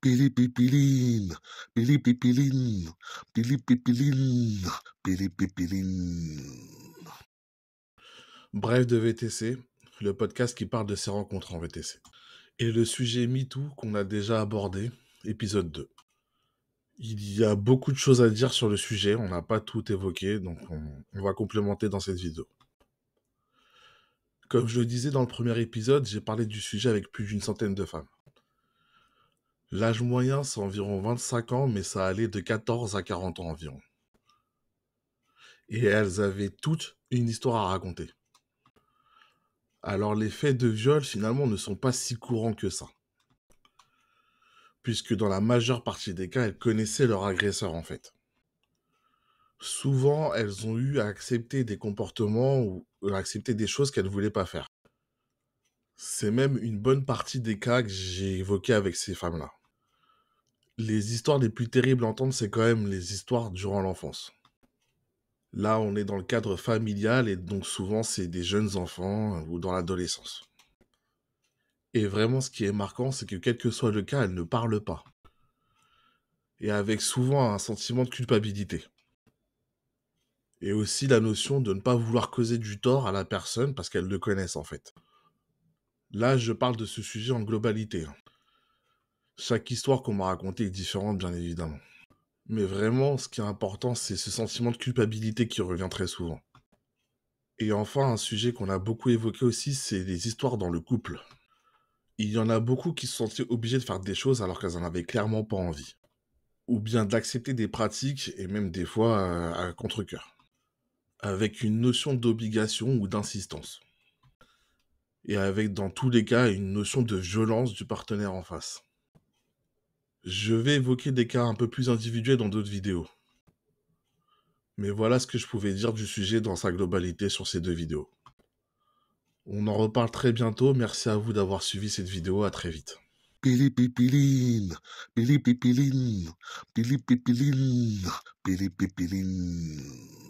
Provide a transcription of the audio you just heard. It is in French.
Pili-pipiline, pili-pipiline, pili-pipiline, pili-pipiline. Bref de VTC, le podcast qui parle de ses rencontres en VTC. Et le sujet MeToo qu'on a déjà abordé, épisode 2. Il y a beaucoup de choses à dire sur le sujet, on n'a pas tout évoqué, donc on va complémenter dans cette vidéo. Comme je le disais dans le premier épisode, j'ai parlé du sujet avec plus d'une centaine de femmes. L'âge moyen, c'est environ 25 ans, mais ça allait de 14 à 40 ans environ. Et elles avaient toutes une histoire à raconter. Alors les faits de viol, finalement, ne sont pas si courants que ça. Puisque dans la majeure partie des cas, elles connaissaient leur agresseur en fait. Souvent, elles ont eu à accepter des comportements ou à accepter des choses qu'elles ne voulaient pas faire. C'est même une bonne partie des cas que j'ai évoqués avec ces femmes-là. Les histoires les plus terribles à entendre, c'est quand même les histoires durant l'enfance. Là, on est dans le cadre familial et donc souvent, c'est des jeunes enfants ou dans l'adolescence. Et vraiment, ce qui est marquant, c'est que quel que soit le cas, elles ne parlent pas. Et avec souvent un sentiment de culpabilité. Et aussi la notion de ne pas vouloir causer du tort à la personne parce qu'elles le connaissent en fait. Là, je parle de ce sujet en globalité. Chaque histoire qu'on m'a racontée est différente, bien évidemment. Mais vraiment, ce qui est important, c'est ce sentiment de culpabilité qui revient très souvent. Et enfin, un sujet qu'on a beaucoup évoqué aussi, c'est les histoires dans le couple. Il y en a beaucoup qui se sentaient obligées de faire des choses alors qu'elles en avaient clairement pas envie. Ou bien d'accepter des pratiques, et même des fois à contre-cœur. Avec une notion d'obligation ou d'insistance. Et avec, dans tous les cas, une notion de violence du partenaire en face. Je vais évoquer des cas un peu plus individuels dans d'autres vidéos. Mais voilà ce que je pouvais dire du sujet dans sa globalité sur ces 2 vidéos. On en reparle très bientôt, merci à vous d'avoir suivi cette vidéo, à très vite. Pili-pipiline, pili-pipiline, pili-pipiline, pili-pipiline.